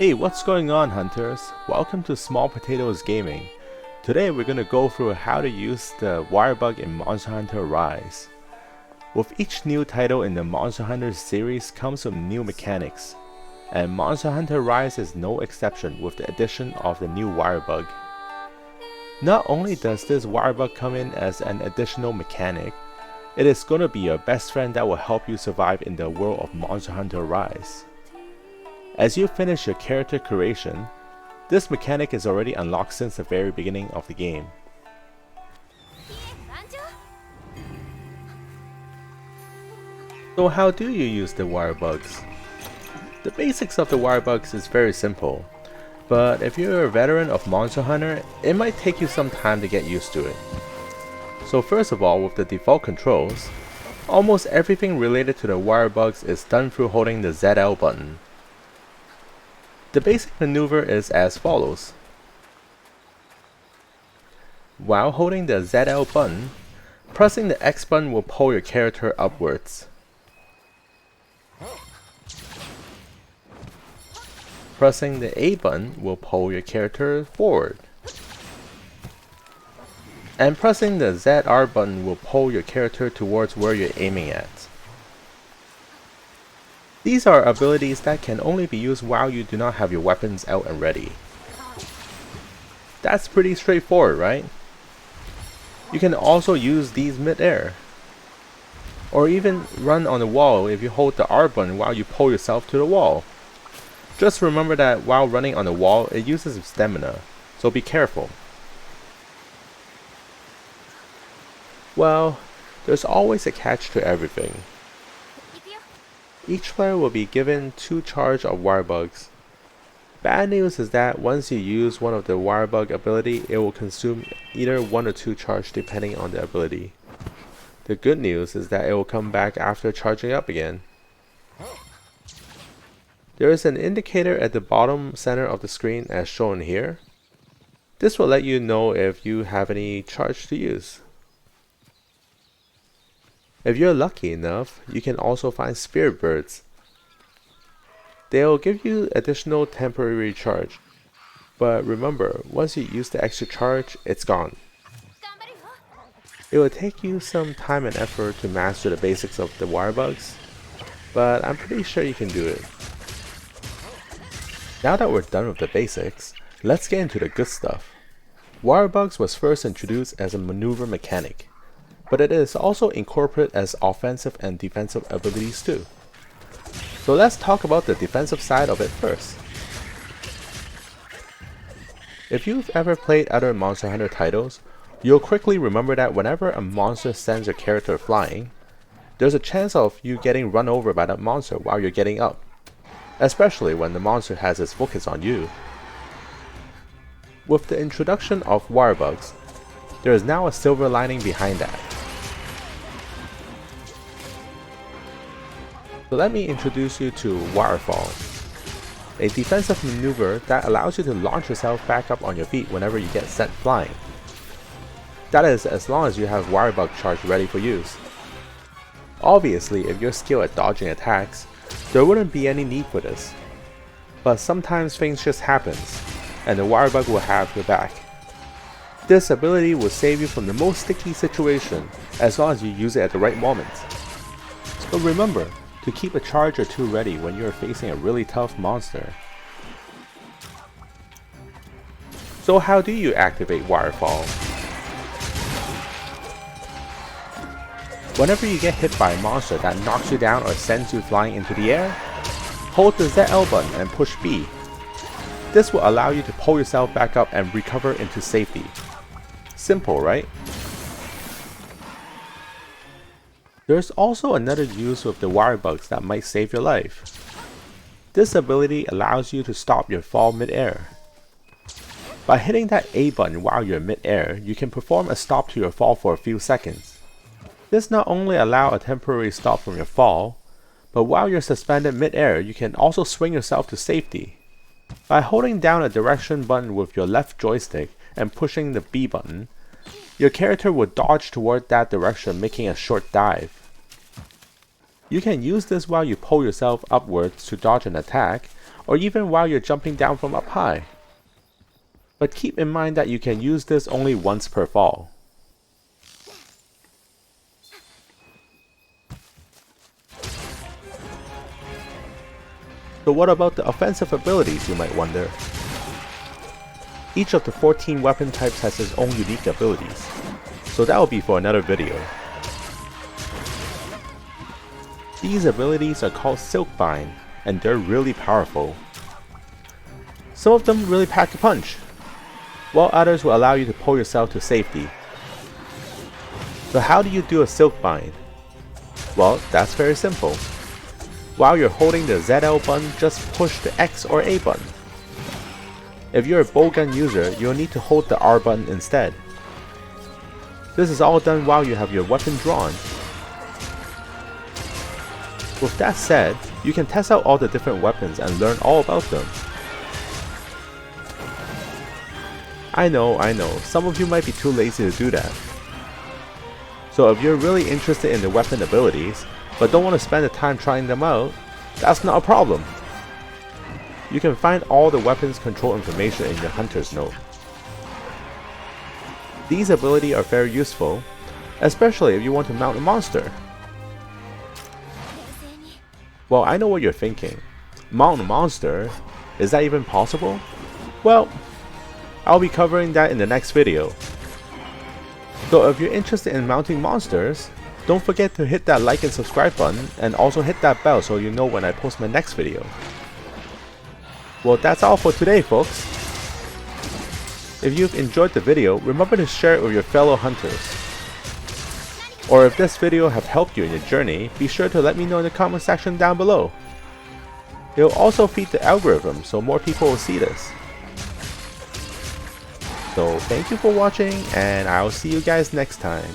Hey, what's going on, hunters? Welcome to Small Potatoes Gaming. Today we're going to go through how to use the Wirebug in Monster Hunter Rise. With each new title in the Monster Hunter series comes some new mechanics, and Monster Hunter Rise is no exception with the addition of the new Wirebug. Not only does this Wirebug come in as an additional mechanic, it is going to be your best friend that will help you survive in the world of Monster Hunter Rise. As you finish your character creation, this mechanic is already unlocked since the very beginning of the game. So how do you use the Wirebugs? The basics of the Wirebugs is very simple, but if you're a veteran of Monster Hunter, it might take you some time to get used to it. So first of all, with the default controls, almost everything related to the Wirebugs is done through holding the ZL button. The basic maneuver is as follows. While holding the ZL button, pressing the X button will pull your character upwards. Pressing the A button will pull your character forward. And pressing the ZR button will pull your character towards where you're aiming at. These are abilities that can only be used while you do not have your weapons out and ready. That's pretty straightforward, right? You can also use these mid-air, or even run on the wall if you hold the R button while you pull yourself to the wall. Just remember that while running on the wall, it uses stamina, so be careful. Well, there's always a catch to everything. Each player will be given 2 charge of Wirebugs. Bad news is that once you use one of the Wirebug ability, it will consume either 1 or 2 charge depending on the ability. The good news is that it will come back after charging up again. There is an indicator at the bottom center of the screen as shown here. This will let you know if you have any charge to use. If you're lucky enough, you can also find spirit birds. They'll give you additional temporary charge, but remember, once you use the extra charge, it's gone. It will take you some time and effort to master the basics of the Wirebugs, but I'm pretty sure you can do it. Now that we're done with the basics, let's get into the good stuff. Wirebugs was first introduced as a maneuver mechanic, but it is also incorporated as offensive and defensive abilities too. So let's talk about the defensive side of it first. If you've ever played other Monster Hunter titles, you'll quickly remember that whenever a monster sends your character flying, there's a chance of you getting run over by that monster while you're getting up, especially when the monster has its focus on you. With the introduction of Wirebugs, there is now a silver lining behind that. So let me introduce you to Waterfall, a defensive maneuver that allows you to launch yourself back up on your feet whenever you get sent flying. That is, as long as you have Wirebug charge ready for use. Obviously, if you're skilled at dodging attacks, there wouldn't be any need for this. But sometimes things just happen, and the Wirebug will have your back. This ability will save you from the most sticky situation as long as you use it at the right moment. So remember to keep a charge or 2 ready when you are facing a really tough monster. So how do you activate Waterfall? Whenever you get hit by a monster that knocks you down or sends you flying into the air, hold the ZL button and push B. This will allow you to pull yourself back up and recover into safety. Simple, right? There's also another use with the Wirebugs that might save your life. This ability allows you to stop your fall mid-air. By hitting that A button while you're mid-air, you can perform a stop to your fall for a few seconds. This not only allows a temporary stop from your fall, but while you're suspended mid-air, you can also swing yourself to safety. By holding down a direction button with your left joystick and pushing the B button, your character will dodge toward that direction, making a short dive. You can use this while you pull yourself upwards to dodge an attack, or even while you're jumping down from up high. But keep in mind that you can use this only once per fall. So what about the offensive abilities, you might wonder? Each of the 14 weapon types has its own unique abilities, so that will be for another video. These abilities are called Silkbind, and they're really powerful. Some of them really pack a punch, while others will allow you to pull yourself to safety. So how do you do a Silkbind? Well, that's very simple. While you're holding the ZL button, just push the X or A button. If you're a bowgun user, you'll need to hold the R button instead. This is all done while you have your weapon drawn. With that said, you can test out all the different weapons and learn all about them. I know, some of you might be too lazy to do that. So if you're really interested in the weapon abilities, but don't want to spend the time trying them out, that's not a problem. You can find all the weapons control information in your Hunter's Note. These abilities are very useful, especially if you want to mount a monster. Well, I know what you're thinking. Mount a monster? Is that even possible? Well, I'll be covering that in the next video. So if you're interested in mounting monsters, don't forget to hit that like and subscribe button, and also hit that bell so you know when I post my next video. Well, that's all for today, folks. If you've enjoyed the video, remember to share it with your fellow hunters. Or if this video have helped you in your journey, be sure to let me know in the comment section down below. It will also feed the algorithm so more people will see this. So thank you for watching, and I'll see you guys next time.